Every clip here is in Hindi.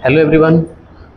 हेलो एवरीवन,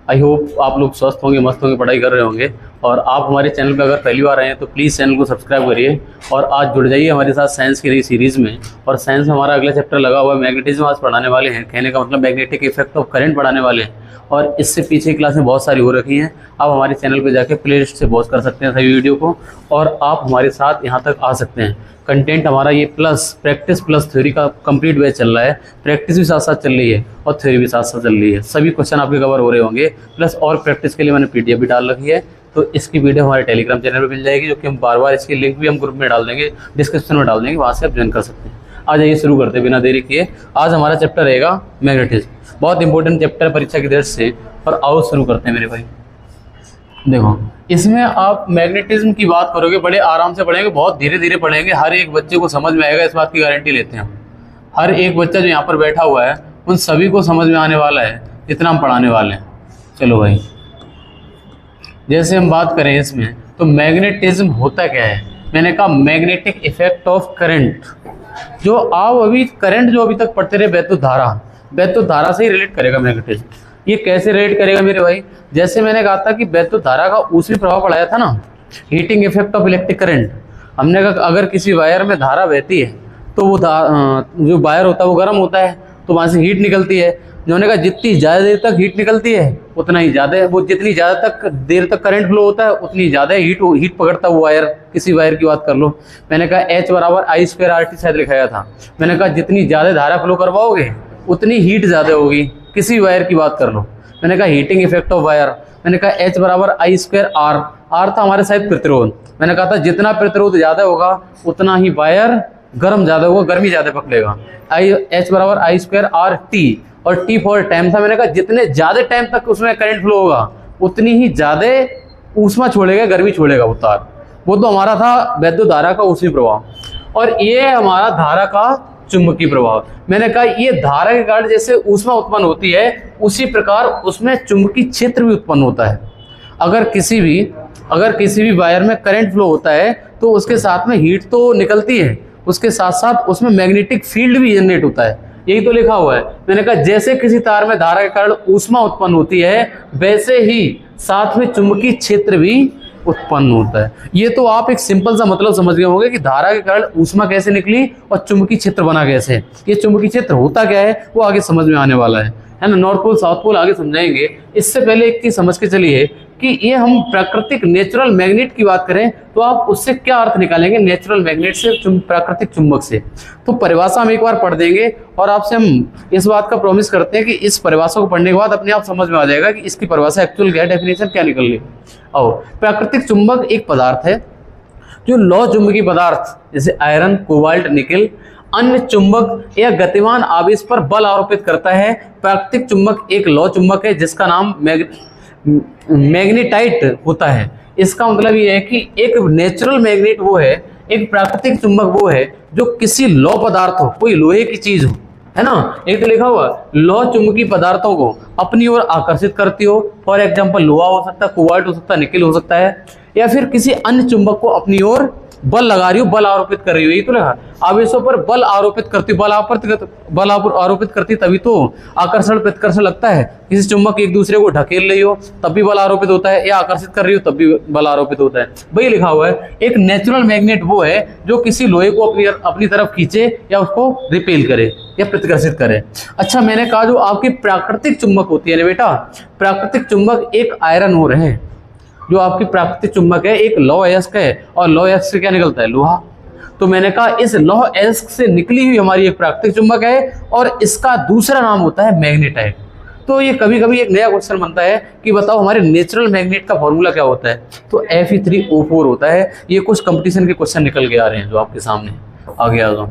आई होप आप लोग स्वस्थ होंगे, मस्त होंगे, पढ़ाई कर रहे होंगे। और आप हमारे चैनल पे अगर पहली बार आए हैं तो प्लीज़ चैनल को सब्सक्राइब करिए और आज जुड़ जाइए हमारे साथ साइंस की नई सीरीज़ में। और साइंस में हमारा अगला चैप्टर लगा हुआ है, मैग्नेटिज्म आज पढ़ाने वाले हैं। कहने का मतलब मैग्नेटिक इफेक्ट ऑफ करंट पढ़ाने वाले हैं। और इससे पीछे की क्लास में बहुत सारी हो रखी हैं। आप हमारे चैनल पर जाके प्ले लिस्ट से वॉच कर सकते हैं सभी वीडियो को, और आप हमारे साथ यहाँ तक आ सकते हैं। कंटेंट हमारा ये प्रैक्टिस प्लस थ्योरी का कंप्लीट बैच चल रहा है। प्रैक्टिस भी साथ साथ चल रही है और थ्योरी भी साथ साथ चल रही है। सभी क्वेश्चन आपके कवर हो रहे होंगे। प्लस और प्रैक्टिस के लिए मैंने पीडीएफ भी डाल रखी है, तो इसकी वीडियो हमारे टेलीग्राम चैनल पर मिल जाएगी, जो कि हम बार बार इसकी लिंक भी हम ग्रुप में डाल देंगे, डिस्क्रिप्शन में डाल देंगे, वहाँ से आप ज्वाइन कर सकते हैं। आ जाइए शुरू करते हैं बिना देरी किए। आज हमारा चैप्टर रहेगा मैग्नेटिज्म। बहुत इंपॉर्टेंट चैप्टर परीक्षा की दृष्टि से। और आओ शुरू करते हैं मेरे भाई। देखो, इसमें आप मैग्नेटिज्म की बात करोगे, बड़े आराम से पढ़ेंगे, बहुत धीरे धीरे पढ़ेंगे, हर एक बच्चे को समझ में आएगा, इस बात की गारंटी लेते हैं हम। हर एक बच्चा जो यहाँ पर बैठा हुआ है उन सभी को समझ में आने वाला है जितना हम पढ़ाने वाले हैं। चलो भाई, जैसे हम बात करें इसमें, तो मैग्नेटिज्म होता क्या है। मैंने कहा मैग्नेटिक इफेक्ट ऑफ करंट। जो आप अभी करंट जो अभी तक पढ़ते रहे, वैद्युत धारा से ही रिलेट करेगा मैग्नेटिज्म। ये कैसे रिलेट करेगा मेरे भाई? जैसे मैंने कहा था कि वैद्युत धारा का ऊष्मीय प्रभाव पढ़ाया था ना, heating effect of electric current. हमने कहा अगर किसी वायर में धारा बहती है तो वो जो वायर होता है वो गर्म होता है, तो वहाँ से हीट निकलती है। जो ने कहा जितनी ज़्यादा देर तक हीट निकलती है उतना ही ज़्यादा, वो जितनी ज़्यादा देर तक करंट फ्लो होता है उतनी ज़्यादा हीट पकड़ता है वो वायर। किसी वायर की बात कर लो, मैंने कहा H बराबर I²RT शायद लिखाया था। मैंने कहा जितनी ज़्यादा धारा फ्लो करवाओगे उतनी हीट ज़्यादा होगी। किसी वायर की बात कर लो, मैंने कहा हीटिंग इफेक्ट ऑफ वायर। मैंने कहा H बराबर I²R, R था हमारे साथ प्रतिरोध। मैंने कहा था जितना प्रतिरोध ज़्यादा होगा उतना ही वायर गर्म ज़्यादा होगा, गर्मी ज़्यादा पकड़ेगा। H बराबर I²RT, और T फॉर टाइम था। मैंने कहा जितने ज़्यादा टाइम तक उसमें करंट फ्लो होगा उतनी ही ज़्यादा ऊष्मा छोड़ेगा, गर्मी छोड़ेगा वो तार। वो तो हमारा था वैद्युत धारा का ऊष्मीय प्रभाव, और ये हमारा धारा का चुंबकीय प्रभाव। मैंने कहा ये धारा के कारण जैसे ऊष्मा उत्पन्न होती है उसी प्रकार उसमें चुंबकीय क्षेत्र भी उत्पन्न होता है। अगर किसी भी वायर में करंट फ्लो होता है तो उसके साथ में हीट तो निकलती है, उसके साथ साथ उसमें मैग्नेटिक फील्ड भी जनरेट होता है। यही तो लिखा हुआ है। मैंने कहा जैसे किसी तार में धारा के कारण ऊष्मा उत्पन्न होती है वैसे ही साथ में चुंबकीय क्षेत्र भी उत्पन्न होता है। ये तो आप एक सिंपल सा मतलब समझ गए होंगे कि धारा के कारण ऊष्मा कैसे निकली और चुंबकीय क्षेत्र बना कैसे। ये चुंबकीय क्षेत्र होता क्या है वो आगे समझ में आने वाला है ना। नॉर्थ पोल साउथ पोल आगे समझाएंगे। इससे पहले एक चीज समझ के चलिए कि ये हम प्राकृतिक नेचुरल मैग्नेट की बात करें तो आप उससे क्या अर्थ निकालेंगे नेचुरल मैग्नेट से, प्राकृतिक चुंबक से। तो परिभाषा हम एक बार पढ़ देंगे और आपसे हम इस बात का प्रॉमिस करते हैं कि इस परिभाषा को पढ़ने के बाद अपने आप समझ में आ जाएगा कि इसकी परिभाषा एक्चुअल क्या, डेफिनेशन क्या निकल रही है। और प्राकृतिक चुंबक एक पदार्थ है जो लौह चुंबकीय पदार्थ जैसे आयरन, कोबाल्ट, निकेल अन्य चुंबक या गतिमान आवेश पर बल आरोपित करता है। प्राकृतिक चुंबक एक लौह चुंबक है जिसका नाम मैग्नेटाइट होता है। इसका मतलब ये है कि एक नेचुरल मैग्नेट वो है, एक प्राकृतिक चुंबक वो है जो किसी लौह पदार्थ हो, कोई लोहे की चीज हो, है ना। एक तो लिखा हुआ लौह चुंबकीय पदार्थों को अपनी ओर आकर्षित करती हो। फॉर एग्जांपल लोहा हो सकता है, कोबाल्ट हो सकता है, निकेल हो सकता है, या फिर किसी अन्य चुंबक को अपनी ओर बल लगा रही हो, बल आरोपित कर रही हो। यही तो लिखा आवेशों पर बल आरोपित करती, बल आरोपित करती तभी तो आकर्षण प्रतिकर्षण लगता है। किसी चुंबक एक दूसरे को ढकेल रही हो तब भी बल आरोपित होता है, या आकर्षित कर रही हो तब भी बल आरोपित होता है। वही लिखा हुआ है एक नेचुरल मैग्नेट वो है जो किसी लोहे को अपनी तरफ खींचे या उसको रिपेल करे या प्रतिकर्षित करे। अच्छा, मैंने कहा जो आपकी प्राकृतिक चुंबक होती है ना बेटा, प्राकृतिक चुंबक एक आयरन हो रहे हैं। जो आपकी प्राकृतिक चुंबक है एक लौह अयस्क है, और लौह अयस्क से क्या निकलता है? लोहा। तो मैंने कहा इस लौह अयस्क से निकली हुई हमारी एक प्राकृतिक चुंबक है और इसका दूसरा नाम होता है मैग्नेटाइट। तो ये कभी कभी एक नया क्वेश्चन बनता है कि बताओ हमारे नेचुरल मैग्नेट का फॉर्मूला क्या होता है? तो Fe3O4 होता है। ये कुछ कंपटीशन के क्वेश्चन निकल के आ रहे हैं जो आपके सामने आगे आ जाओ।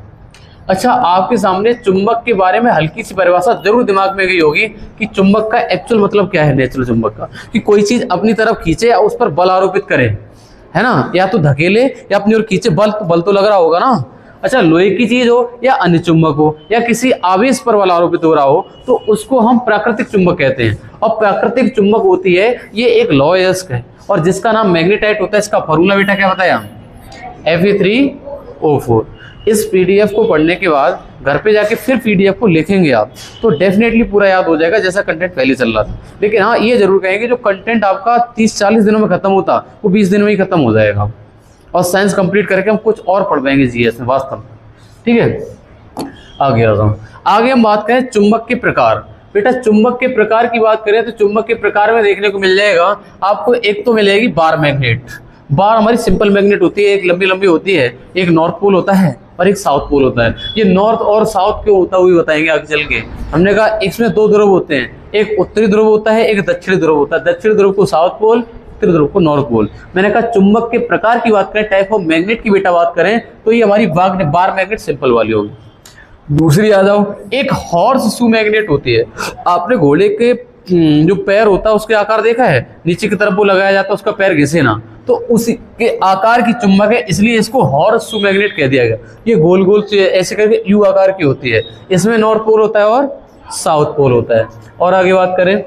अच्छा, आपके सामने चुंबक के बारे में हल्की सी परिभाषा जरूर दिमाग में गई होगी कि चुंबक का एक्चुअल मतलब क्या है नेचुरल चुंबक का, कि कोई चीज अपनी तरफ खींचे या उस पर बल आरोपित करे, है ना, या तो धकेले या अपनी ओर खींचे। बल तो लग रहा होगा ना। अच्छा, लोहे की चीज हो या अन्य चुंबक हो या किसी आवेश पर बल आरोपित हो रहा हो तो उसको हम प्राकृतिक चुंबक कहते हैं। और प्राकृतिक चुंबक होती है ये एक लौह अयस्क है और जिसका नाम मैग्नेटाइट होता है। इसका फॉर्मूला बेटा क्या बताया? Fe3 O4। इस PDF को पढ़ने के बाद घर पे जाके फिर PDF को लिखेंगे आप, तो डेफिनेटली पूरा याद हो जाएगा जैसा कंटेंट पहले चल रहा था। लेकिन हाँ, ये जरूर कहेंगे जो कंटेंट आपका 30-40 दिनों में खत्म होता वो 20 दिन में ही खत्म हो जाएगा, और साइंस कंप्लीट करके हम कुछ और पढ़ पाएंगे GS में वास्तव में। ठीक है, आगे हम बात करें चुंबक के प्रकार। बेटा चुंबक के प्रकार की बात करें तो चुंबक के प्रकार में देखने को मिल जाएगा आपको, एक तो मिलेगी बार मैग्नेट। बार हमारी सिंपल मैग्नेट होती है, एक लंबी लंबी होती है, एक नॉर्थ पोल होता है और एक साउथ पोल होता है। ये नॉर्थ और साउथ क्यों होता हुई बताएंगे आगे चल के। हमने कहा इसमें दो ध्रुव होते हैं, एक उत्तरी ध्रुव होता है, एक दक्षिणी ध्रुव होता है। दक्षिणी ध्रुव को साउथ पोल, उत्तरी ध्रुव को नॉर्थ पोल। मैंने कहा चुंबक के प्रकार की बात करें, टाइप ऑफ मैग्नेट की बेटा बात करें, तो ये हमारी बार मैग्नेट सिंपल वाली होगी। दूसरी आ जाओ, एक हॉर्स शू मैग्नेट होती है। आपने घोड़े के जो पैर होता है उसके आकार देखा है, नीचे की तरफ वो लगाया जाता है, उसका पैर घिसे ना, तो उसी के आकार की चुंबक है, इसलिए इसको हॉर्स शू मैग्नेट कह दिया गया। ये गोल गोल ऐसे करके यू आकार की होती है, इसमें नॉर्थ पोल होता है और साउथ पोल होता है। और आगे बात करें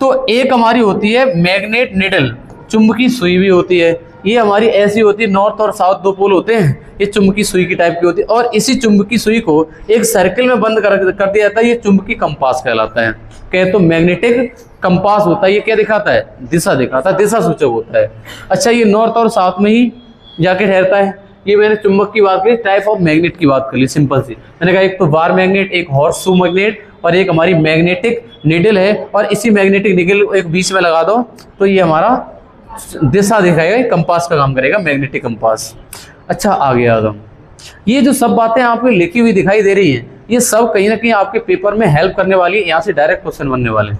तो एक हमारी होती है मैग्नेट निडल, चुंबकी सुई भी होती है। ये हमारी ऐसी होती है, नॉर्थ और साउथ दो पोल होते हैं, ये चुंबकी सुई की टाइप की होती है। और इसी चुंबकी सुई को एक सर्कल में बंद कर दिया जाता है, ये चुंबकी कंपास कहलाता है। कहे तो मैग्नेटिक कंपास होता है। ये क्या दिखाता है? दिशा दिखाता है, दिशा सूचक होता है। अच्छा, ये नॉर्थ और साउथ में ही जाके ठहरता है। ये मैंने चुंबक की बात करी, टाइप ऑफ मैग्नेट की बात कर ली सिंपल सी। मैंने कहा एक तो बार मैग्नेट, एक हॉर्स शू मैग्नेट, और एक हमारी मैग्नेटिक नीडल है। और इसी मैग्नेटिक नीडल एक बीच में लगा दो तो ये हमारा दिशा दिखाएगा, कंपास का काम करेगा, मैग्नेटिक कंपास। अच्छा, आगे आ जाओ। ये जो सब बातें आपको लिखी हुई दिखाई दे रही है, ये सब कहीं ना कहीं आपके पेपर में हेल्प करने वाली है। यहाँ से डायरेक्ट क्वेश्चन बनने वाले हैं।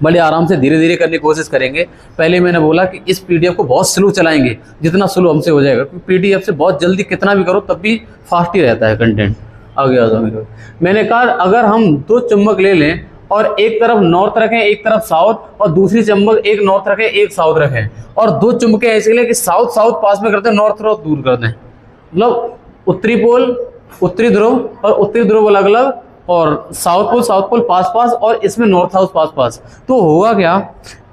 बड़े आराम से धीरे धीरे करने की कोशिश करेंगे। पहले मैंने बोला कि इस PDF को बहुत स्लो चलाएंगे, जितना स्लो हमसे हो जाएगा, क्योंकि PDF से बहुत जल्दी कितना भी करो तब भी फास्ट ही रहता है कंटेंट। आगे आ जाओ मेरे। मैंने कहा अगर हम दो चुंबक ले लें और एक तरफ नॉर्थ रखें, एक तरफ साउथ, और दूसरी चुंबक एक नॉर्थ रखें, एक साउथ रखें, और दो चुंबकें ऐसे ले कि साउथ साउथ पास में करते हैं, नॉर्थ नॉर्थ दूर कर दें, मतलब उत्तरी पोल, उत्तरी ध्रुव और उत्तरी ध्रुव अलग अलग, और साउथ पोल पास पास, और इसमें नॉर्थ साउथ पास पास। तो होगा क्या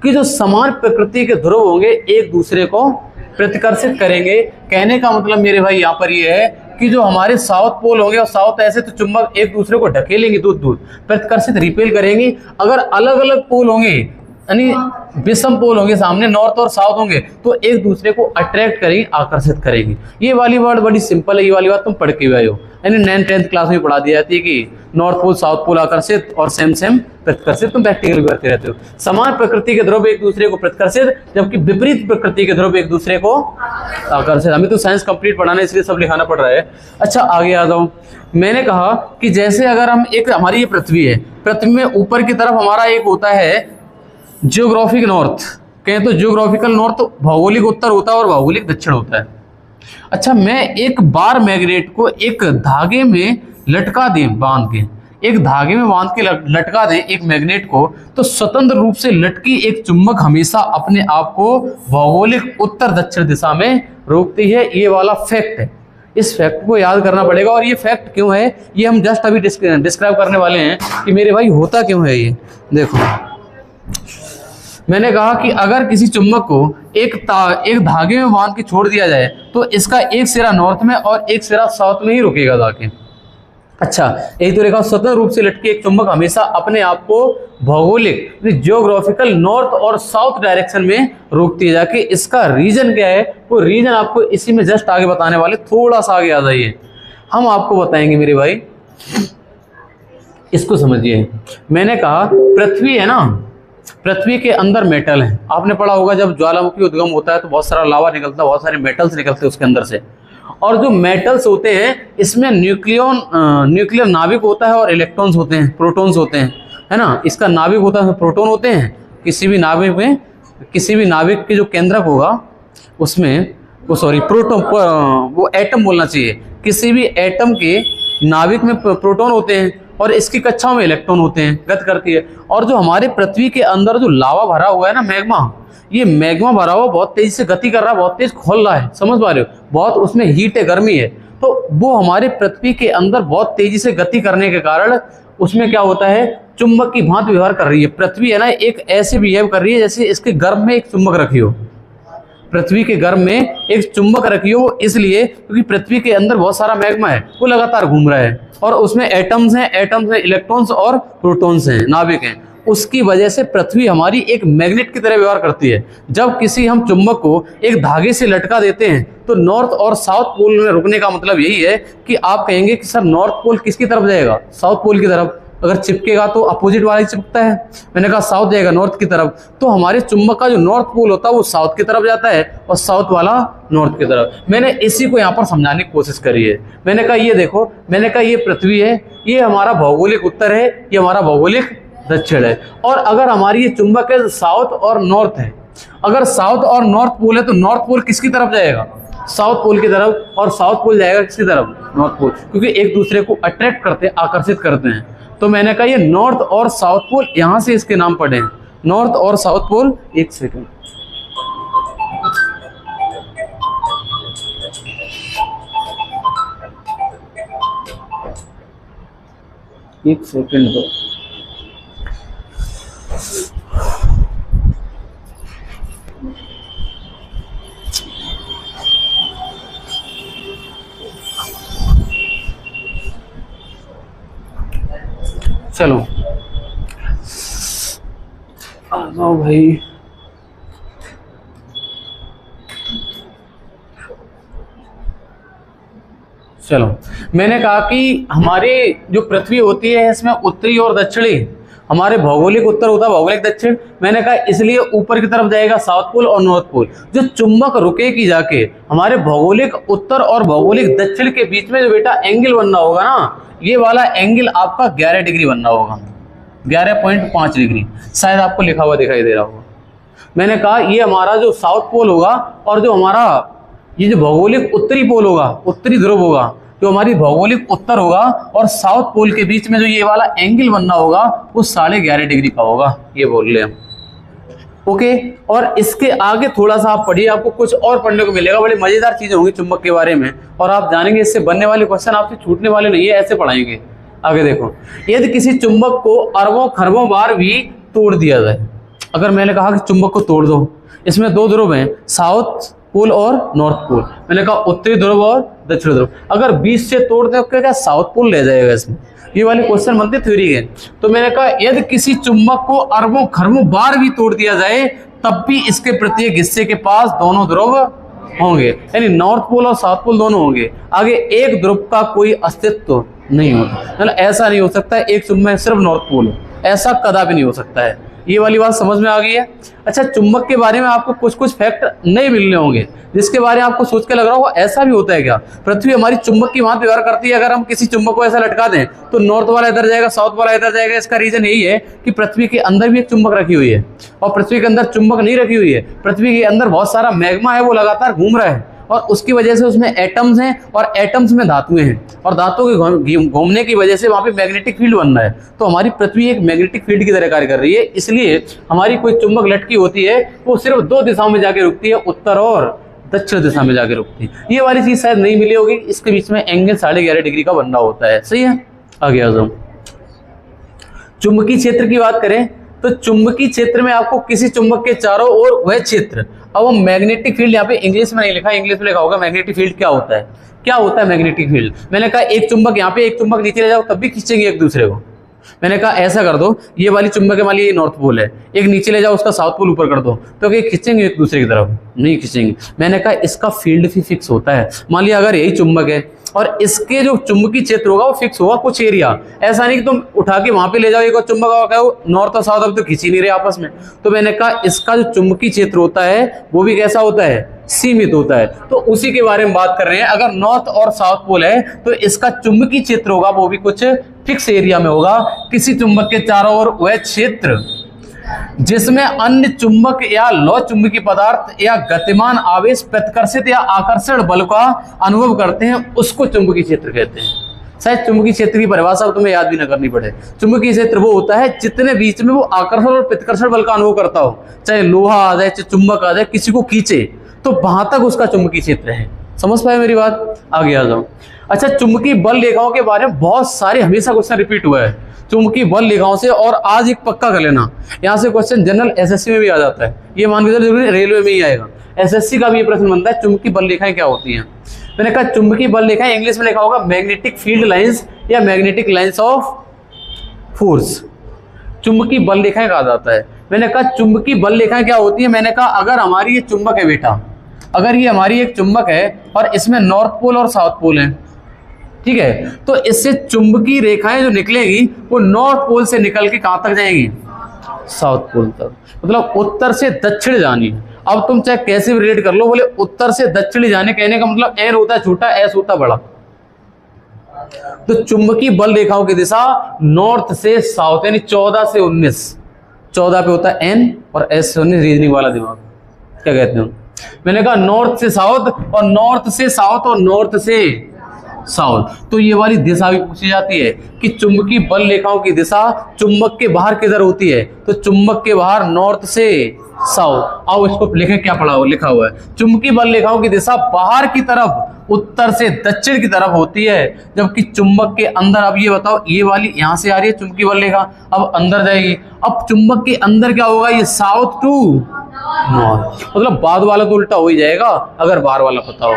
कि जो समान प्रकृति के ध्रुव होंगे एक दूसरे को प्रतिकर्षित करेंगे। कहने का मतलब मेरे भाई यहाँ पर ये है कि जो हमारे साउथ पोल होंगे और साउथ ऐसे, तो चुंबक एक दूसरे को ढकेलेंगे, दूर दूर प्रतिकर्षित रिपेल करेंगे। अगर अलग अलग पोल होंगे, यानी विषम पोल होंगे, सामने नॉर्थ और साउथ होंगे, तो एक दूसरे को अट्रैक्ट करेंगे, आकर्षित करेंगे। ये वाली वर्ड बड़ी सिंपल है, ये वाली बात तुम पढ़ के आए हो, यानी 9th-10th क्लास में पढ़ा दी जाती है कि नॉर्थ पोल साउथ पोल आकर्षित और सेम प्रतिकर्षित। तुम प्रैक्टिकल भी करते रहते हो। समान प्रकृति के ध्रुव एक दूसरे को प्रतिकर्षित, जबकि विपरीत प्रकृति के ध्रुव एक दूसरे को आकर्षित। हमें तो साइंस कंप्लीट पढ़ाना है, इसलिए सब लिखाना पड़ रहा है। अच्छा, आगे आ जाओ। मैंने कहा कि जैसे अगर हम एक, हमारी ये पृथ्वी है, पृथ्वी में ऊपर की तरफ हमारा एक होता है जियोग्राफिक नॉर्थ, कहें तो जियोग्राफिकल नॉर्थ भौगोलिक उत्तर होता है और भौगोलिक दक्षिण होता है। अच्छा, मैं एक बार मैग्नेट को एक धागे में लटका दें, बांध के, एक धागे में बांध के लटका दें एक मैग्नेट को, तो स्वतंत्र रूप से लटकी एक चुंबक हमेशा अपने आप को भौगोलिक उत्तर दक्षिण दिशा में रोकती है। ये वाला फैक्ट है, इस फैक्ट को याद करना पड़ेगा। और ये फैक्ट क्यों है, ये हम जस्ट अभी डिस्क्राइब करने वाले हैं कि मेरे भाई होता क्यों है। ये देखो, मैंने कहा कि अगर किसी चुंबक को एक धागे में बांध के छोड़ दिया जाए तो इसका एक सिरा नॉर्थ में और एक सिरा साउथ में ही रुकेगा जाके। अच्छा, यही तो देखा, स्वतंत्र रूप से लटके एक चुंबक हमेशा अपने आप को भौगोलिक जियोग्राफिकल नॉर्थ और साउथ डायरेक्शन में रोकती है जाके। इसका रीजन क्या है, वो रीजन आपको इसी में जस्ट आगे बताने वाले। थोड़ा सा आगे आ जाइए, हम आपको बताएंगे मेरे भाई, इसको समझिए। मैंने कहा पृथ्वी है ना, पृथ्वी के अंदर मेटल है। आपने पढ़ा होगा जब ज्वालामुखी उद्गम होता है तो बहुत सारा लावा निकलता है, बहुत सारे मेटल्स निकलते हैं उसके अंदर से। और जो मेटल्स होते हैं इसमें न्यूक्लियर नाभिक होता है और इलेक्ट्रॉन्स होते हैं, प्रोटॉन्स होते हैं, है ना। इसका नाभिक होता है, प्रोटॉन होते हैं। किसी भी नाभिक में, किसी भी नाभिक के जो केंद्रक होगा उसमें, प्रोटॉन, वो एटम बोलना चाहिए। किसी भी एटम के नाभिक में प्रोटॉन होते हैं और इसकी कक्षाओं में इलेक्ट्रॉन होते हैं, गति करती है। और जो हमारे पृथ्वी के अंदर जो लावा भरा हुआ है ना, मैग्मा, ये मैग्मा भरा हुआ बहुत तेजी से गति कर रहा है, बहुत तेज खोल रहा है, समझ पा रहे हो, बहुत उसमें हीट है, गर्मी है। तो वो हमारे पृथ्वी के अंदर बहुत तेजी से गति करने के कारण उसमें क्या होता है, चुंबक की भांति व्यवहार कर रही है। पृथ्वी है ना, एक ऐसे बिहेव कर रही है जैसे इसके गर्भ में एक चुंबक रखी हो। पृथ्वी के गर्भ में एक चुंबक रखी हो, इसलिए क्योंकि पृथ्वी के अंदर बहुत सारा मैग्मा है, वो लगातार घूम रहा है और उसमें एटम्स हैं, एटम्स में इलेक्ट्रॉन्स और प्रोटॉन्स हैं, नाभिक हैं। उसकी वजह से पृथ्वी हमारी एक मैग्नेट की तरह व्यवहार करती है। जब किसी हम चुंबक को एक धागे से लटका देते हैं तो नॉर्थ और साउथ पोल में रुकने का मतलब यही है कि आप कहेंगे कि सर नॉर्थ पोल किसकी तरफ जाएगा, साउथ पोल की तरफ। अगर चिपकेगा तो अपोजिट वाला ही चिपकता है, मैंने कहा साउथ जाएगा नॉर्थ की तरफ, तो हमारे चुंबक का जो नॉर्थ पोल होता है वो साउथ की तरफ जाता है और साउथ वाला नॉर्थ की तरफ। मैंने इसी को यहाँ पर समझाने की कोशिश करी है। मैंने कहा ये देखो, मैंने कहा ये पृथ्वी है, ये हमारा भौगोलिक उत्तर है, ये हमारा भौगोलिक दक्षिण है। और अगर हमारी ये चुंबक है साउथ और नॉर्थ है, अगर साउथ और नॉर्थ पोल है तो नॉर्थ पोल किसकी तरफ जाएगा, साउथ पोल की तरफ, और साउथ पोल जाएगा किसकी तरफ, नॉर्थ पोल, क्योंकि एक दूसरे को अट्रैक्ट करते हैं, आकर्षित करते हैं। तो मैंने कहा ये नॉर्थ और साउथ पोल, यहां से इसके नाम पढ़े हैं, नॉर्थ और साउथ पोल। एक सेकंड, एक सेकंड दो। चलो आ जाओ भाई। चलो, मैंने कहा कि हमारे जो पृथ्वी होती है इसमें उत्तरी और दक्षिणी, हमारे भौगोलिक उत्तर होता है, भौगोलिक दक्षिण। मैंने कहा इसलिए ऊपर की तरफ जाएगा साउथ पोल और नॉर्थ पोल। जो चुंबक रुकेगी जाके हमारे भौगोलिक उत्तर और भौगोलिक दक्षिण के बीच में जो बेटा एंगल बनना होगा ना, ये वाला एंगल आपका 11 डिग्री बनना होगा, 11.5 डिग्री, शायद आपको लिखा हुआ दिखाई दे रहा होगा। मैंने कहा ये हमारा जो साउथ पोल होगा और जो हमारा ये जो भौगोलिक उत्तरी पोल होगा, उत्तरी ध्रुव होगा, जो हमारी भौगोलिक उत्तर होगा और साउथ पोल के बीच में जो ये वाला एंगल बनना होगा वो 11.5 डिग्री का होगा, ये बोल रहे हैं। ओके, और इसके आगे थोड़ा सा आप पढ़िए, आपको कुछ और पढ़ने को मिलेगा, बड़ी मजेदार चीजें होंगी चुंबक के बारे में, और आप जानेंगे इससे बनने वाले क्वेश्चन आपसे छूटने वाले नहीं है, ऐसे पढ़ाएंगे। आगे देखो, यदि किसी चुंबक को अरबों खरबों बार भी तोड़ दिया जाए, अगर मैंने कहा कि चुंबक को तोड़ दो, इसमें दो ध्रुव हैं, साउथ पोल और नॉर्थ पोल, मैंने कहा उत्तरी ध्रुव और दक्षिण ध्रुव, अगर बीच से तोड़ दे तो क्या साउथ पोल रह जाएगा इसमें, ये वाले क्वेश्चन बनते थ्योरी के। तो मैंने कहा यदि किसी चुंबक को अरबों खरबों बार भी तोड़ दिया जाए तब भी इसके प्रत्येक हिस्से के पास दोनों ध्रुव होंगे, यानी नॉर्थ पोल और साउथ पोल दोनों होंगे। आगे एक ध्रुव का कोई अस्तित्व नहीं होता, मतलब ऐसा नहीं हो सकता है एक चुंबक में सिर्फ नॉर्थ पोल हो, ऐसा कदापि नहीं हो सकता है। ये वाली बात समझ में आ गई है। अच्छा, चुंबक के बारे में आपको कुछ कुछ फैक्ट नहीं मिलने होंगे जिसके बारे में आपको सोच के लग रहा होगा ऐसा भी होता है क्या, पृथ्वी हमारी चुंबक की वहां व्यवहार करती है। अगर हम किसी चुंबक को ऐसा लटका दें तो नॉर्थ वाला इधर जाएगा, साउथ वाला इधर जाएगा। इसका रीजन यही है कि पृथ्वी के अंदर भी एक चुंबक रखी हुई है, और पृथ्वी के अंदर चुंबक नहीं रखी हुई है, पृथ्वी के अंदर बहुत सारा मैग्मा है, वो लगातार घूम रहा है, और उसकी वजह से उसमें एटम्स हैं और एटम्स में धातुएं हैं, और धातुओं के घूमने की वजह से वहां पे मैग्नेटिक फील्ड बन रहा है। तो हमारी पृथ्वी एक मैग्नेटिक फील्ड की तरह कार्य कर रही है, इसलिए हमारी कोई चुंबक लटकी होती है वो सिर्फ दो दिशाओं में जाके रुकती है, उत्तर और दक्षिण दिशा में जाके रुकती है। ये वाली चीज शायद नहीं मिली होगी, इसके बीच में एंगल 11.5 डिग्री का बनना होता है। सही है, आगे आ जाओ। चुंबकीय क्षेत्र की बात करें तो चुंबकीय क्षेत्र में आपको किसी चुंबक के चारों ओर वह क्षेत्र, अब मैग्नेटिक फील्ड यहाँ पे इंग्लिश में नहीं लिखा, इंग्लिश में लिखा होगा मैग्नेटिक फील्ड क्या होता है। क्या होता है मैग्नेटिक फील्ड? मैंने कहा एक चुंबक यहाँ पे, एक चुंबक नीचे ले जाओ तब भी खींचेंगे एक दूसरे को। मैंने कहा ऐसा कर दो, ये वाली चुंबक है, मान लीजिए ये नॉर्थ पोल है, एक नीचे ले जाओ उसका साउथ पोल ऊपर कर दो, तो क्या खींचेंगे एक दूसरे की तरफ? नहीं खींचेंगे। मैंने कहा इसका फील्ड भी फिक्स होता है। मान लिया अगर यही चुंबक है और इसके जो चुंबकीय क्षेत्र होगा वो फिक्स होगा कुछ एरिया, ऐसा नहीं कि तुम उठा के वहां पे ले जाओ एक और चुंबक कहो नॉर्थ और साउथ, अब तो खींच ही नहीं रहे आपस में। तो मैंने कहा इसका जो चुंबकीय क्षेत्र होता है वो भी कैसा होता है? सीमित होता है। तो उसी के बारे में बात कर रहे हैं। अगर नॉर्थ और साउथ पोल है तो इसका चुंबकीय क्षेत्र होगा वो भी कुछ फिक्स एरिया में होगा। किसी चुंबक के चारों ओर वह क्षेत्र जिसमें अन्य चुंबक या लौ चुंबकीय पदार्थ या गतिमान आवेश प्रतिकर्षित या आकर्षण बल का अनुभव करते हैं उसको चुंबकीय क्षेत्र कहते हैं। शायद चुंबकीय क्षेत्र की परिभाषा तुम्हें याद भी न करनी पड़े। चुंबकीय क्षेत्र वो होता है जितने बीच में वो आकर्षण और प्रतिकर्षण बल का अनुभव करता हो, चाहे लोहा आ जाए, चाहे चुंबक आ जाए, किसी को खींचे, तो वहां तक उसका चुंबकीय क्षेत्र है। समझ पाए मेरी बात? आगे आ जाओ। अच्छा, चुंबकीय बल रेखाओं के बारे में बहुत सारे हमेशा क्वेश्चन रिपीट हुआ है चुंबकीय बल रेखाओं से, और आज एक पक्का कर लेना, यहाँ से क्वेश्चन जनरल एसएससी में भी आ जाता है, ये मान के चलो जरूरी रेलवे में ही आएगा। एसएससी का भी ये प्रश्न बनता है, चुंबकीय बल रेखाएं क्या होती हैं। मैंने कहा चुंबकीय बल रेखाएं इंग्लिश में लिखा होगा मैग्नेटिक फील्ड लाइंस या मैग्नेटिक लाइंस ऑफ फोर्स, चुंबकीय बल रेखाएं कहा जाता है। मैंने कहा चुंबकीय बल रेखाएं क्या होती है। मैंने कहा अगर हमारी ये चुंबक है बेटा, अगर ये हमारी एक चुंबक है और इसमें नॉर्थ पोल और साउथ पोल है, ठीक है, तो इससे चुंबकीय रेखाएं जो निकलेगी वो नॉर्थ पोल से निकल के कहां तक जाएंगी, साउथ पोल तक, मतलब उत्तर से दक्षिण जानी। अब तुम चाहे कैसे भी रिलेट कर लो, बोले उत्तर से दक्षिण जाने, कहने का मतलब एन होता है छोटा, एस होता बड़ा। तो चुंबकीय बल रेखाओं की दिशा नॉर्थ से साउथ यानी 14 से 19, 14 पे होता है एन और एस से 19 रीजनिंग वाला दिमाग, क्या कहते हैं। मैंने कहा नॉर्थ से साउथ और नॉर्थ से साउथ और नॉर्थ से साउथ, तो ये वाली दिशा भी पूछी जाती है कि चुंबकीय बल रेखाओं की दिशा चुंबक के बाहर किधर होती है, तो चुंबक के बाहर नॉर्थ से साउथ। आओ इसको लिखें, क्या पढ़ा लिखा हुआ है, चुंबकीय बल रेखाओं की दिशा बाहर की तरफ उत्तर से दक्षिण की तरफ होती है, जबकि चुंबक के अंदर, अब ये बताओ, ये वाली यहां से आ रही है चुंबकीय बल रेखा, अब अंदर जाएगी, अब चुंबक के अंदर क्या होगा, ये साउथ टू नॉर्थ, मतलब बाद वाला तो उल्टा हो ही जाएगा अगर बाहर वाला पता हो।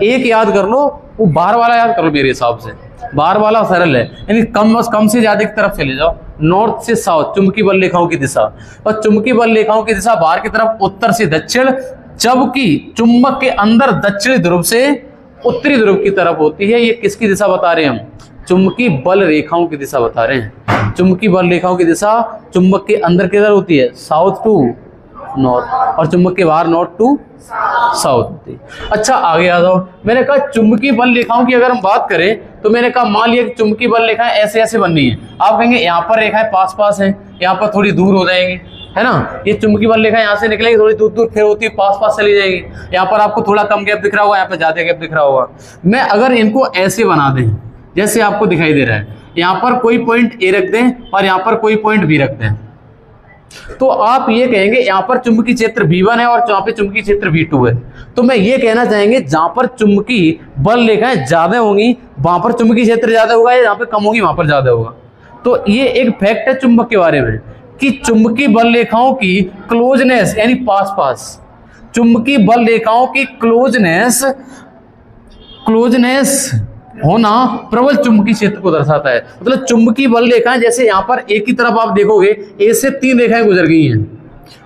एक याद कर लो, वो बाहर वाला याद कर लो, मेरे हिसाब से बाहर वाला सरल है, यानी कम से ज्यादा की तरफ चले जाओ, नॉर्थ से साउथ चुंबकीय बल रेखाओं की दिशा, और चुंबकीय बल रेखाओं की दिशा बाहर की तरफ उत्तर से दक्षिण, जबकि चुंबक के अंदर दक्षिणी ध्रुव से उत्तरी ध्रुव की तरफ होती है। ये किसकी दिशा बता रहे हैं हम, चुंबकीय बल रेखाओं की दिशा बता रहे हैं। चुंबकीय बल रेखाओं की दिशा चुंबक के अंदर किधर होती है, साउथ टू नॉर्थ, और चुंबक के बाहर नॉर्थ टू साउथ होती है। अच्छा आगे आ जाओ, मैंने कहा चुंबकीय बल रेखाओं की अगर हम बात करें तो मैंने कहा मान लिया कि चुंबकीय बल रेखाएं ऐसे ऐसे बननी है, आप कहेंगे यहाँ पर रेखाएं पास पास हैं, यहाँ पर थोड़ी दूर हो जाएंगी, है ना, ये चुंबकीय बल रेखा यहाँ से निकलेगी थोड़ी दूर दूर, फिर होती है पास पास चली जाएगी, यहाँ पर आपको थोड़ा कम गैप दिख रहा होगा, यहाँ पर ज्यादा गैप दिख रहा होगा। मैं अगर इनको ऐसे बना दें जैसे आपको दिखाई दे रहा है, यहाँ पर कोई पॉइंट ए रख दें और यहाँ पर कोई पॉइंट बी रख दें, तो आप ये कहेंगे यहाँ पर चुंबकीय क्षेत्र V1 है और यहाँ पे चुंबकीय क्षेत्र V2 है। तो मैं ये कहना चाहेंगे जहां पर चुंबकीय बल रेखाएं ज्यादा होंगी वहां पर चुंबकीय क्षेत्र ज्यादा होगा, या जहां पे कम होगी वहां पर ज्यादा होगा। तो ये एक फैक्ट है चुंबक के बारे में कि चुंबकीय बल रेखाओं की क्लोजनेस यानी पास पास, चुंबकीय बल रेखाओं की क्लोजनेस होना प्रबल चुंबकीय क्षेत्र को दर्शाता है। मतलब चुंबकीय बल रेखाएं जैसे यहाँ पर एक ही तरफ आप देखोगे ए से 3 रेखाएं गुजर गई हैं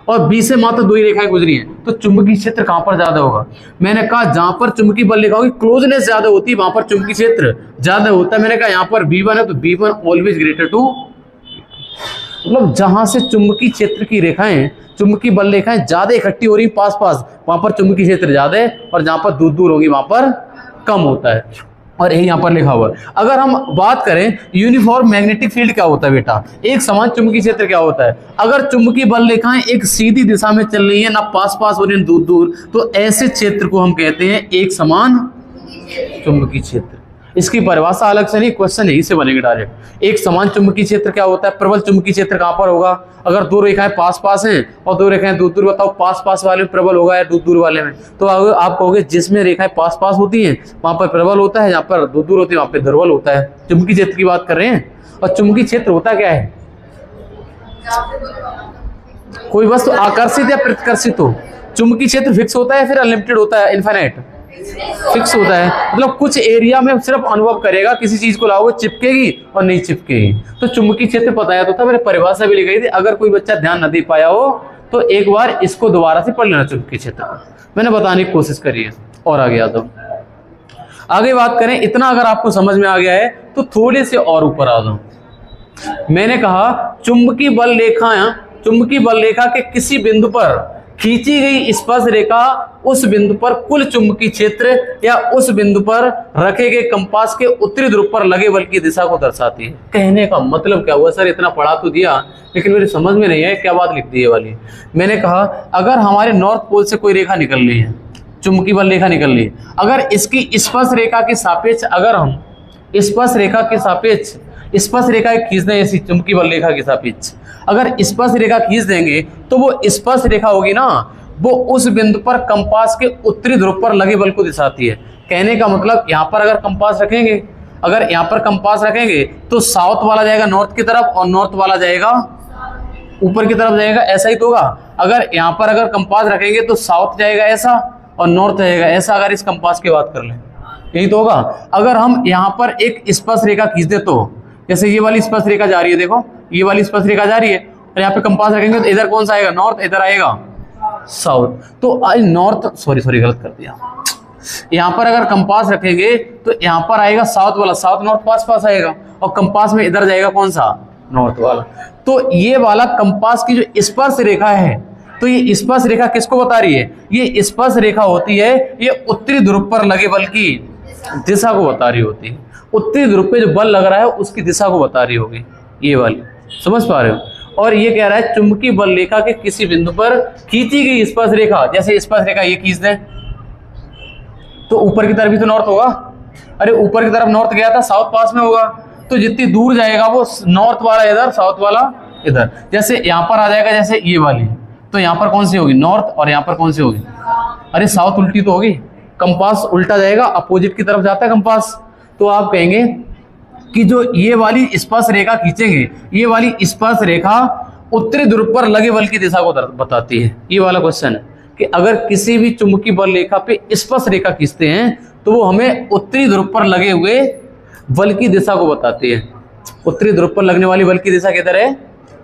और बी से मात्र 2 ही रेखाएं गुजरी हैं, तो चुंबकीय क्षेत्र कहां पर ज्यादा होगा। मैंने कहा जहां पर चुंबकीय बल रेखाओं की क्लोजनेस ज्यादा होती है वहां पर चुंबकीय क्षेत्र ज्यादा होता है। मैंने कहा यहाँ पर V1 है तो V1 ऑलवेज ग्रेटर टू, मतलब जहां से चुंबकीय क्षेत्र की रेखाएं, चुंबकीय बल रेखाएं ज्यादा इकट्ठी हो रही पास पास, वहां पर चुंबकीय क्षेत्र ज्यादा है, और जहां पर दूर दूर होगी वहां पर कम होता है। और यही यहाँ पर लिखा हुआ है। अगर हम बात करें यूनिफॉर्म मैग्नेटिक फील्ड क्या होता है बेटा, एक समान चुंबकीय क्षेत्र क्या होता है। अगर चुंबकीय बल रेखाएं एक सीधी दिशा में चल रही है, ना पास पास हो रही है दूर दूर, तो ऐसे क्षेत्र को हम कहते हैं एक समान चुंबकीय क्षेत्र। इसकी परिभाषा अलग से नहीं, क्वेश्चन यही से बनेगा डायरेक्ट। एक समान चुंबकीय क्षेत्र क्या होता है, प्रबल चुंबकीय क्षेत्र कहां पर होगा। अगर 2 रेखाएं पास पास हैं और 2 रेखाएं दूर दूर, बताओ पास पास वाले में प्रबल होगा या दूर दूर वाले में। तो आप कहोगे जिसमें रेखाएं पास पास होती हैं वहां पर प्रबल होता है, जहां पर दूर दूर होती है वहां पर दुर्बल होता है। चुंबकीय क्षेत्र की बात कर रहे हैं। और चुंबकीय क्षेत्र होता क्या है, कोई वस्तु आकर्षित या प्रतिकर्षित हो। चुंबकीय क्षेत्र फिक्स होता है फिर अनलिमिटेड होता है, इनफाइनाइट फिक्स होता है। मतलब कुछ एरिया में सिर्फ अनुभव करेगा, किसी चीज को लाओगे चिपकेगी और नहीं चिपकेगी। तो चुंबकीय क्षेत्र बताया तो था, मैंने परिभाषा भी लिखाई थी। अगर कोई बच्चा ध्यान न दे पाया हो तो एक बार इसको दोबारा से पढ़ लेना चुंबकीय क्षेत्र, मैंने बताने की कोशिश करी है। और आगे आ जाओ, आगे बात करें। इतना अगर आपको समझ में आ गया है तो थोड़े से और ऊपर आ जाओ। मैंने कहा चुंबकीय बल रेखा के किसी बिंदु पर खींची गई स्पर्श रेखा उस बिंदु पर कुल चुंबकीय क्षेत्र या उस बिंदु पर रखे गए कंपास के उत्तरी ध्रुव पर लगे बल की दिशा को दर्शाती है। कहने का मतलब क्या हुआ, सर इतना पढ़ा तो दिया लेकिन मेरी समझ में नहीं है क्या बात लिख दी है वाली। मैंने कहा अगर हमारे नॉर्थ पोल से कोई रेखा निकल रही है, चुंबकीय बल रेखा निकल रही है, अगर इसकी स्पर्श रेखा के सापेक्ष, अगर हम स्पर्श रेखा के सापेक्ष स्पर्श रेखा खींच दें, ऐसी चुंबकीय बल रेखा के सापेक्ष अगर स्पर्श रेखा खींच देंगे तो वो स्पर्श रेखा होगी ना, वो उस बिंदु पर कंपास के उत्तरी ध्रुव पर लगे बल को दर्शाती है। कहने का मतलब यहाँ पर अगर कंपास रखेंगे, अगर यहाँ पर कंपास रखेंगे तो साउथ वाला जाएगा नॉर्थ की तरफ और नॉर्थ वाला जाएगा ऊपर की तरफ जाएगा, ऐसा ही तो होगा। अगर यहाँ पर अगर कंपास रखेंगे तो साउथ जाएगा ऐसा और नॉर्थ जाएगा ऐसा, अगर इस कंपास की बात कर लें यही तो होगा। अगर हम यहाँ पर एक स्पर्श रेखा खींच दे तो जैसे ये वाली स्पर्श रेखा जा रही है, देखो ये वाली स्पर्श रेखा जा रही है और यहाँ पे कंपास रखेंगे तो इधर कौन सा आएगा, नॉर्थ, इधर आएगा साउथ। तो नॉर्थ सॉरी गलत कर दिया, यहाँ पर अगर कंपास रखेंगे तो यहाँ पर आएगा साउथ वाला, साउथ नॉर्थ पास आएगा और कंपास में इधर जाएगा कौन सा, नॉर्थ वाला। तो ये वाला कंपास की जो स्पर्श रेखा है, तो ये स्पर्श रेखा किसको बता रही है, ये स्पर्श रेखा होती है ये उत्तरी ध्रुव पर लगे बल की दिशा को बता रही होती है। उत्तरी ध्रुव पे जो बल लग रहा है उसकी दिशा को बता रही होगी ये वाली, समझ पा रहे हो। और ये कह रहा है चुंबकीय बल रेखा के किसी बिंदु पर खींची गई स्पर्श रेखा, जैसे स्पर्श रेखा ये खींच दें तो ऊपर की तरफ भी तो नॉर्थ होगा, अरे ऊपर की तरफ नॉर्थ गया था साउथ पास में होगा, तो जितनी दूर जाएगा वो नॉर्थ वाला इधर साउथ वाला इधर। जैसे यहाँ पर आ जाएगा जैसे ये वाली, तो यहाँ पर कौन सी होगी, नॉर्थ, और यहाँ पर कौन सी होगी, अरे साउथ उल्टी तो होगी, कंपास उल्टा जाएगा, अपोजिट की तरफ जाता है कंपास। तो आप कहेंगे कि जो ये वाली स्पर्श रेखा खींचेंगे, ये वाली स्पर्श रेखा उत्तरी ध्रुव पर लगे बल की दिशा को बताती है। ये वाला क्वेश्चन है कि अगर किसी भी चुंबकीय बल रेखा पे स्पर्श रेखा खींचते हैं तो वो हमें उत्तरी ध्रुव पर लगे हुए बल की दिशा को बताती है। उत्तरी ध्रुव पर लगने वाली बल की दिशा किधर है,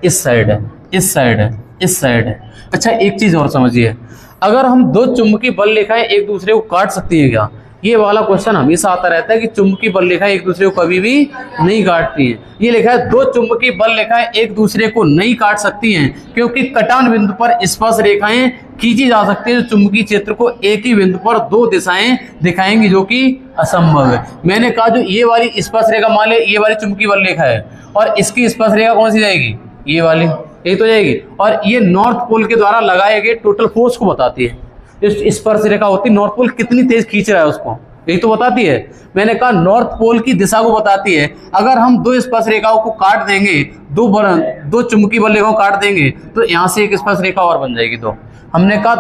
इस साइड है, इस साइड है, इस साइड है। अच्छा एक चीज और समझिए, अगर हम दो चुंबकीय बल रेखाएं एक दूसरे को काट सकती है क्या, ये वाला क्वेश्चन हमेशा आता रहता है कि चुंबकीय बल रेखाएं एक दूसरे को कभी भी नहीं काटती हैं। ये लिखा है दो चुंबकीय बल रेखाएं एक दूसरे को नहीं काट सकती हैं क्योंकि कटान बिंदु पर स्पर्श रेखाएं खींची जा सकती है जो चुंबकीय क्षेत्र को एक ही बिंदु पर दो दिशाएं दिखाएंगी, जो कि असंभव है। मैंने कहा जो ये वाली स्पर्श रेखा, मान ले ये वाली चुंबकीय बल रेखा है और इसकी स्पर्श रेखा कौन सी जाएगी, ये वाली, यही तो जाएगी, और ये नॉर्थ पोल के द्वारा लगाए गए टोटल फोर्स को बताती है। इस स्पर्श रेखा होती है नॉर्थ पोल कितनी तेज खींच रहा है उसको, यही तो बताती है। मैंने कहा नॉर्थ पोल की दिशा को बताती है। अगर हम दो स्पर्श रेखाओं को काट देंगे, दो चुंबकीय बल रेखाओं को काट देंगे तो यहाँ से एक स्पर्श रेखा और बन जाएगी। तो हमने कहा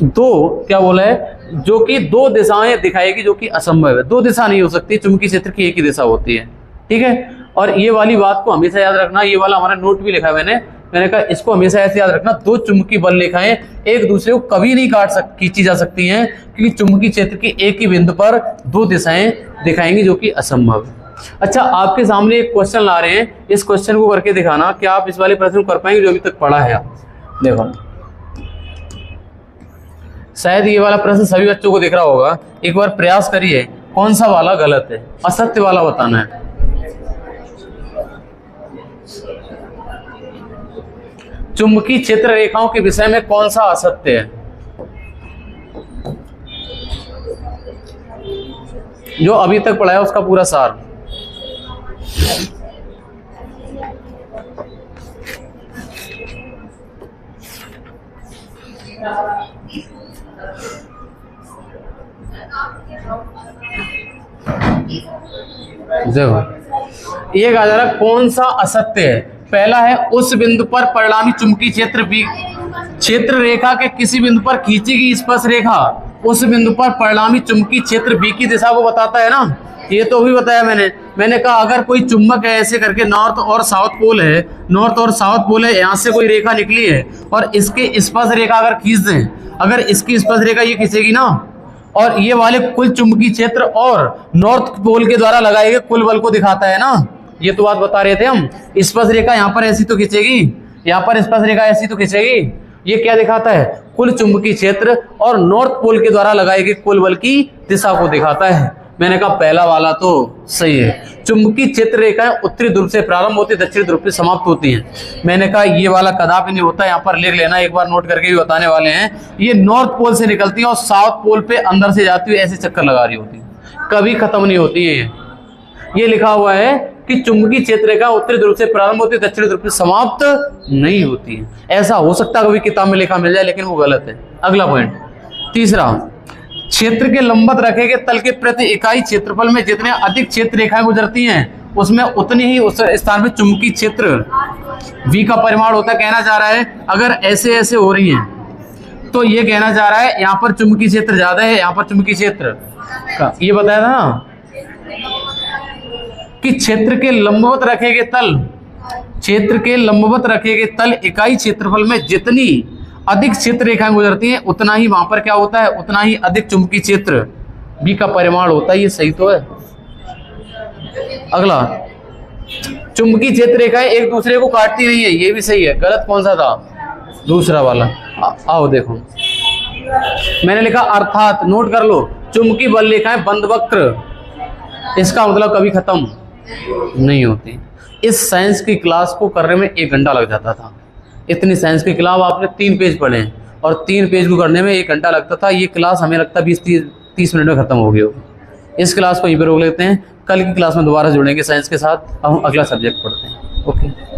दो क्या बोला है, जो कि दो दिशाएं दिखाएगी, जो कि असंभव है। दो दिशा नहीं हो सकती, चुंबकीय क्षेत्र की एक ही दिशा होती है, ठीक है। और ये वाली बात को हमेशा याद रखना, ये वाला हमारा नोट भी लिखा है मैंने कहा इसको हमेशा ऐसे याद रखना, दो चुंबकीय बल रेखाएं एक दूसरे को कभी नहीं खींची जा सकती हैं क्योंकि चुंबकीय क्षेत्र की एक ही बिंदु पर दो दिशाएं दिखाएंगी, जो कि असंभव है। अच्छा आपके सामने एक क्वेश्चन ला रहे हैं, इस क्वेश्चन को करके दिखाना कि आप इस वाले प्रश्न को कर पाएंगे जो अभी तक पढ़ा है। देखो शायद ये वाला प्रश्न सभी बच्चों को दिख रहा होगा, एक बार प्रयास करिए कौन सा वाला गलत है, असत्य वाला बताना है। चुंबकीय क्षेत्र रेखाओं के विषय में कौन सा असत्य है, जो अभी तक पढ़ा है उसका पूरा सार। ये कहा जा रहा कौन सा असत्य है। पहला है उस बिंदु पर परिणामी चुंबकीय क्षेत्र रेखा के किसी बिंदु पर खींची गई स्पर्श रेखा उस बिंदु पर परिणामी चुंबकीय क्षेत्र बी की दिशा को बताता है ना, ये तो भी बताया मैंने कहा अगर कोई चुंबक है ऐसे करके नॉर्थ और साउथ पोल है, यहाँ से कोई रेखा निकली है और इसके स्पर्श रेखा अगर खींच दें, अगर इसकी स्पर्श रेखा ये खींचेगी ना, और ये वाले कुल चुंबकीय क्षेत्र और नॉर्थ पोल के द्वारा लगाए गए कुल बल को दिखाता है ना, ये तो बात बता रहे थे हम। स्पर्श रेखा यहाँ पर ऐसी तो खींचेगी, यहाँ पर स्पर्श रेखा ऐसी तो खींचेगी, ये क्या दिखाता है, कुल चुंबकीय क्षेत्र और नॉर्थ पोल के द्वारा लगाए गए कुल बल की दिशा को दिखाता है। मैंने कहा पहला वाला तो सही है। चुंबकीय क्षेत्र रेखाएं उत्तरी ध्रुव से प्रारंभ होती दक्षिण ध्रुव पे समाप्त होती हैं। मैंने कहा ये वाला कदापि नहीं होता, यहाँ पर लिख लेना, एक बार नोट करके भी बताने वाले हैं। ये नॉर्थ पोल से निकलती है और साउथ पोल पे अंदर से जाती हुई ऐसे चक्कर लगा रही होती है, कभी खत्म नहीं होती है। ये लिखा हुआ है कि चुंबकीय क्षेत्र रेखा उत्तरी ध्रुव से प्रारंभ होती है दक्षिण ध्रुव पे समाप्त नहीं होती है। ऐसा हो सकता है कभी किताब में लिखा मिल जाए, लेकिन वो गलत है। अगला पॉइंट, तीसरा, क्षेत्र के लंबवत रखे गए तल के प्रति इकाई क्षेत्रफल में जितने अधिक क्षेत्र रेखाएं गुजरती हैं उसमें उतनी ही उस स्थान में चुंबकीय क्षेत्र V का परिमाण होता है। कहना चाह रहा है अगर ऐसे ऐसे हो रही हैं तो ये कहना चाह रहा है यहाँ पर चुंबकीय क्षेत्र ज्यादा है, यहाँ पर चुंबकीय क्षेत्र का, ये बताया था ना कि क्षेत्र के लंबवत रखे गए तल क्षेत्र के लंबवत रखे गए तल इकाई क्षेत्रफल में जितनी अधिक क्षेत्र रेखाएं गुजरती हैं उतना ही वहां पर क्या होता है, उतना ही अधिक चुंबकीय क्षेत्र B का परिमाण होता है। ये सही तो है। अगला, चुंबकीय क्षेत्र रेखाएं एक दूसरे को काटती नहीं है, ये भी सही है। गलत कौन सा था, दूसरा वाला। आओ देखो, मैंने लिखा अर्थात, नोट कर लो, चुंबकीय बल रेखाएं बंद वक्र, इसका मतलब कभी खत्म नहीं होती। इस साइंस की क्लास को करने में 1 घंटा लग जाता था। इतनी साइंस की क्लास आपने 3 पेज पढ़े हैं और 3 पेज को करने में 1 घंटा लगता था। ये क्लास हमें लगता है 20-30 मिनट में खत्म हो गई होगी। इस क्लास को यहीं पर रोक लेते हैं, कल की क्लास में दोबारा जुड़ेंगे साइंस के साथ। अब हम अगला सब्जेक्ट पढ़ते हैं। ओके।